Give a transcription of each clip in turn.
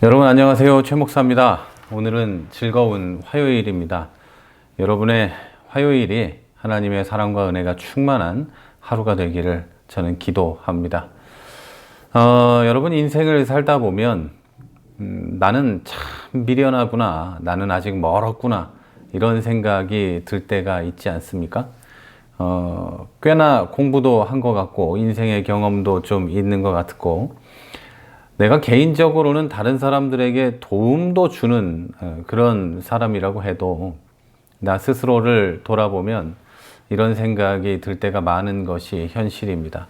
여러분 안녕하세요. 최 목사입니다. 오늘은 즐거운 화요일입니다. 여러분의 화요일이 하나님의 사랑과 은혜가 충만한 하루가 되기를 저는 기도합니다. 여러분 인생을 살다 보면 나는 참 미련하구나, 나는 아직 멀었구나, 이런 생각이 들 때가 있지 않습니까? 꽤나 공부도 한 것 같고 인생의 경험도 좀 있는 것 같고 내가 개인적으로는 다른 사람들에게 도움도 주는 그런 사람이라고 해도 나 스스로를 돌아보면 이런 생각이 들 때가 많은 것이 현실입니다.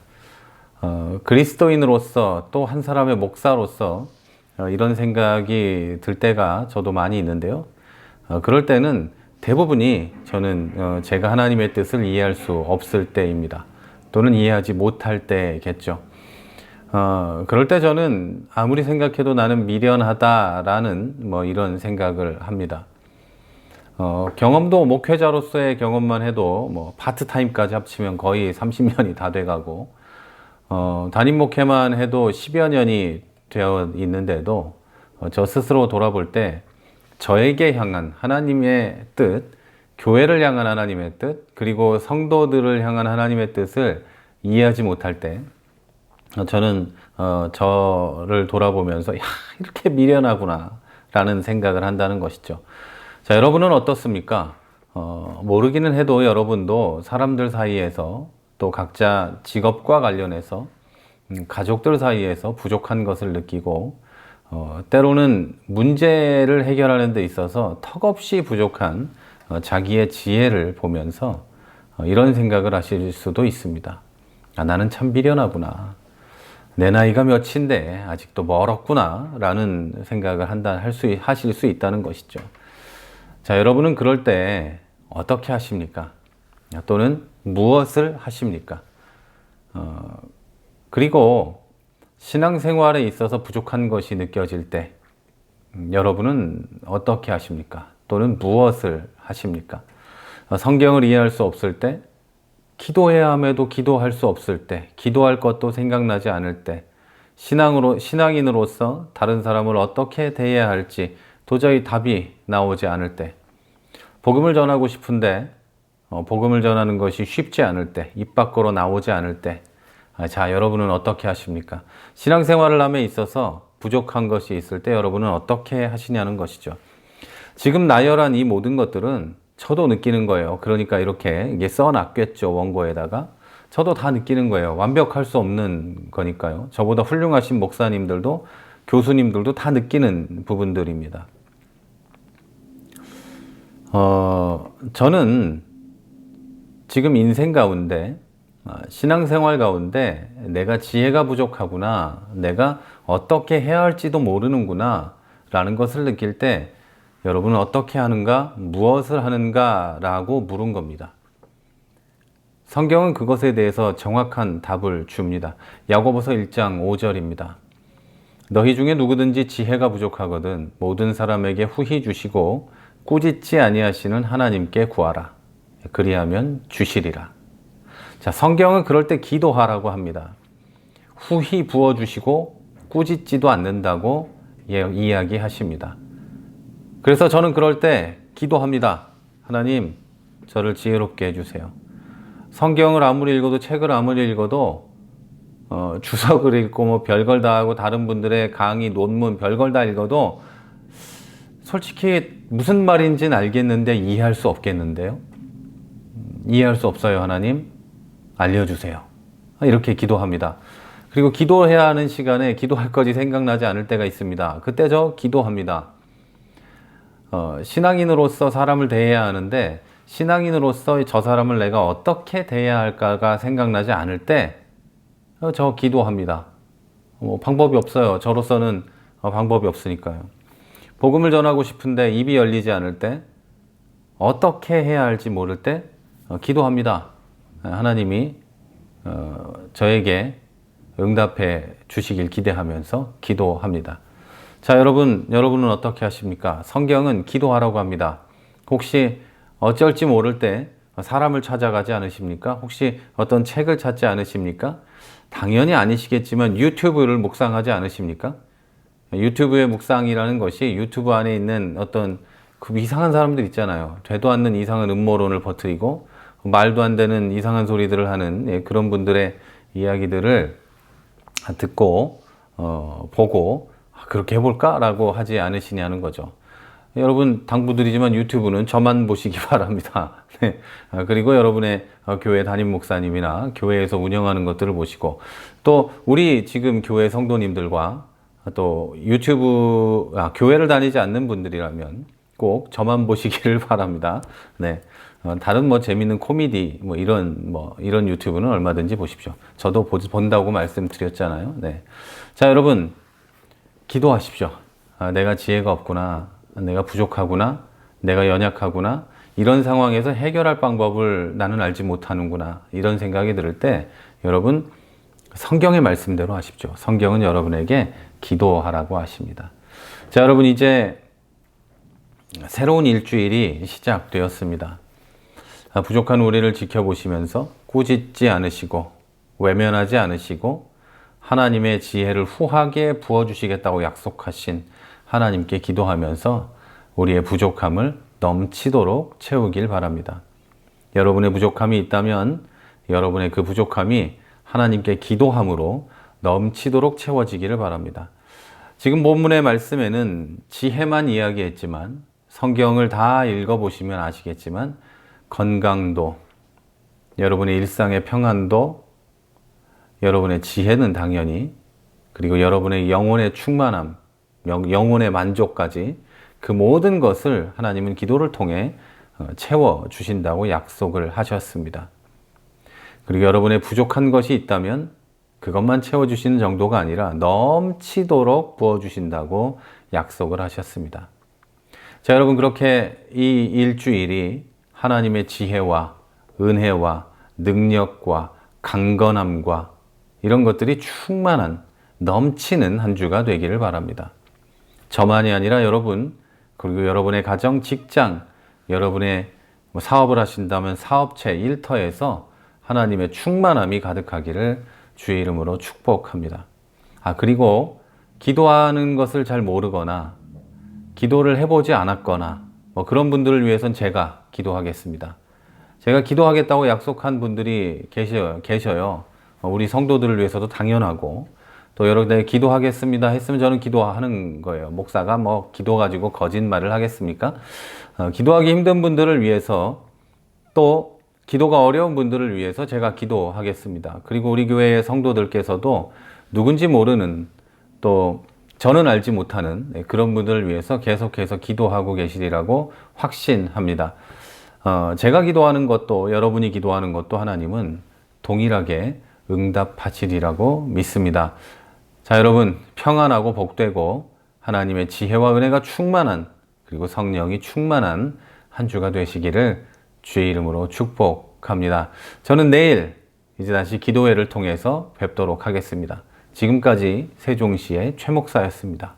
그리스도인으로서 또 한 사람의 목사로서 이런 생각이 들 때가 저도 많이 있는데요. 그럴 때는 대부분이 저는 제가 하나님의 뜻을 이해할 수 없을 때입니다. 또는 이해하지 못할 때겠죠. 그럴 때 저는 아무리 생각해도 나는 미련하다라는 이런 생각을 합니다. 경험도 목회자로서의 경험만 해도 파트타임까지 합치면 거의 30년이 다 돼가고, 담임 목회만 해도 10여 년이 되어 있는데도 저 스스로 돌아볼 때 저에게 향한 하나님의 뜻, 교회를 향한 하나님의 뜻, 그리고 성도들을 향한 하나님의 뜻을 이해하지 못할 때 저는 저를 돌아보면서 이렇게 미련하구나 라는 생각을 한다는 것이죠. 자, 여러분은 어떻습니까? 모르기는 해도 여러분도 사람들 사이에서 또 각자 직업과 관련해서 가족들 사이에서 부족한 것을 느끼고 때로는 문제를 해결하는 데 있어서 턱없이 부족한 자기의 지혜를 보면서 이런 생각을 하실 수도 있습니다. 나는 참 미련하구나. 내 나이가 몇인데 아직도 멀었구나 라는 생각을 하실 수 있다는 것이죠. 자, 여러분은 그럴 때 어떻게 하십니까? 또는 무엇을 하십니까? 그리고 신앙생활에 있어서 부족한 것이 느껴질 때 여러분은 어떻게 하십니까? 또는 무엇을 하십니까? 성경을 이해할 수 없을 때, 기도해야 함에도 기도할 수 없을 때, 기도할 것도 생각나지 않을 때, 신앙인으로서 다른 사람을 어떻게 대해야 할지 도저히 답이 나오지 않을 때, 복음을 전하고 싶은데 복음을 전하는 것이 쉽지 않을 때, 입 밖으로 나오지 않을 때, 자, 여러분은 어떻게 하십니까? 신앙생활을 함에 있어서 부족한 것이 있을 때 여러분은 어떻게 하시냐는 것이죠. 지금 나열한 이 모든 것들은 저도 느끼는 거예요. 그러니까 이렇게 써놨겠죠, 원고에다가. 저도 다 느끼는 거예요. 완벽할 수 없는 거니까요. 저보다 훌륭하신 목사님들도 교수님들도 다 느끼는 부분들입니다. 저는 지금 인생 가운데, 신앙생활 가운데 내가 지혜가 부족하구나, 내가 어떻게 해야 할지도 모르는구나 라는 것을 느낄 때 여러분은 어떻게 하는가, 무엇을 하는가 라고 물은 겁니다. 성경은 그것에 대해서 정확한 답을 줍니다. 야고보서 1장 5절입니다. 너희 중에 누구든지 지혜가 부족하거든 모든 사람에게 후히 주시고 꾸짖지 아니하시는 하나님께 구하라. 그리하면 주시리라. 자, 성경은 그럴 때 기도하라고 합니다. 후히 부어주시고 꾸짖지도 않는다고 이야기하십니다. 그래서 저는 그럴 때 기도합니다. 하나님, 저를 지혜롭게 해주세요. 성경을 아무리 읽어도, 책을 아무리 읽어도, 주석을 읽고 별걸 다 하고 다른 분들의 강의, 논문 별걸 다 읽어도 솔직히 무슨 말인지는 알겠는데 이해할 수 없겠는데요. 이해할 수 없어요. 하나님, 알려주세요. 이렇게 기도합니다. 그리고 기도해야 하는 시간에 기도할 것이 생각나지 않을 때가 있습니다. 그때 저 기도합니다. 신앙인으로서 사람을 대해야 하는데 신앙인으로서 저 사람을 내가 어떻게 대해야 할까가 생각나지 않을 때 저 기도합니다. 방법이 없어요. 저로서는 방법이 없으니까요. 복음을 전하고 싶은데 입이 열리지 않을 때, 어떻게 해야 할지 모를 때 기도합니다. 하나님이 저에게 응답해 주시길 기대하면서 기도합니다. 자, 여러분은 어떻게 하십니까? 성경은 기도하라고 합니다. 혹시 어쩔지 모를 때 사람을 찾아가지 않으십니까? 혹시 어떤 책을 찾지 않으십니까? 당연히 아니시겠지만 유튜브를 묵상하지 않으십니까? 유튜브의 묵상이라는 것이 유튜브 안에 있는 어떤 그 이상한 사람들 있잖아요. 되도 않는 이상한 음모론을 퍼뜨리고 말도 안 되는 이상한 소리들을 하는 그런 분들의 이야기들을 듣고 보고 그렇게 해볼까라고 하지 않으시냐는 거죠. 여러분 당부드리지만 유튜브는 저만 보시기 바랍니다. 네. 그리고 여러분의 교회 담임 목사님이나 교회에서 운영하는 것들을 보시고 또 우리 지금 교회 성도님들과 또 유튜브 교회를 다니지 않는 분들이라면 꼭 저만 보시기를 바랍니다. 네. 다른 뭐 재밌는 코미디 이런 유튜브는 얼마든지 보십시오. 저도 본다고 말씀드렸잖아요. 네. 자, 여러분 기도하십시오. 내가 지혜가 없구나. 내가 부족하구나. 내가 연약하구나. 이런 상황에서 해결할 방법을 나는 알지 못하는구나. 이런 생각이 들 때 여러분 성경의 말씀대로 하십시오. 성경은 여러분에게 기도하라고 하십니다. 자, 여러분 이제 새로운 일주일이 시작되었습니다. 부족한 우리를 지켜보시면서 꾸짖지 않으시고 외면하지 않으시고 하나님의 지혜를 후하게 부어주시겠다고 약속하신 하나님께 기도하면서 우리의 부족함을 넘치도록 채우길 바랍니다. 여러분의 부족함이 있다면 여러분의 그 부족함이 하나님께 기도함으로 넘치도록 채워지기를 바랍니다. 지금 본문의 말씀에는 지혜만 이야기했지만 성경을 다 읽어보시면 아시겠지만 건강도, 여러분의 일상의 평안도, 여러분의 지혜는 당연히, 그리고 여러분의 영혼의 충만함, 영혼의 만족까지 그 모든 것을 하나님은 기도를 통해 채워주신다고 약속을 하셨습니다. 그리고 여러분의 부족한 것이 있다면 그것만 채워주시는 정도가 아니라 넘치도록 부어주신다고 약속을 하셨습니다. 자, 여러분 그렇게 이 일주일이 하나님의 지혜와 은혜와 능력과 강건함과 이런 것들이 충만한 넘치는 한 주가 되기를 바랍니다. 저만이 아니라 여러분, 그리고 여러분의 가정, 직장, 여러분의 사업을 하신다면 사업체, 일터에서 하나님의 충만함이 가득하기를 주의 이름으로 축복합니다. 그리고 기도하는 것을 잘 모르거나 기도를 해보지 않았거나 그런 분들을 위해서는 제가 기도하겠습니다. 제가 기도하겠다고 약속한 분들이 계셔요. 우리 성도들을 위해서도 당연하고 또 여러분들 기도하겠습니다 했으면 저는 기도하는 거예요. 목사가 기도 가지고 거짓말을 하겠습니까? 기도하기 힘든 분들을 위해서 또 기도가 어려운 분들을 위해서 제가 기도하겠습니다. 그리고 우리 교회의 성도들께서도 누군지 모르는 또 저는 알지 못하는 그런 분들을 위해서 계속해서 기도하고 계시리라고 확신합니다. 제가 기도하는 것도 여러분이 기도하는 것도 하나님은 동일하게 응답하시리라고 믿습니다. 자, 여러분 평안하고 복되고 하나님의 지혜와 은혜가 충만한 그리고 성령이 충만한 한 주가 되시기를 주의 이름으로 축복합니다. 저는 내일 이제 다시 기도회를 통해서 뵙도록 하겠습니다. 지금까지 세종시의 최 목사였습니다.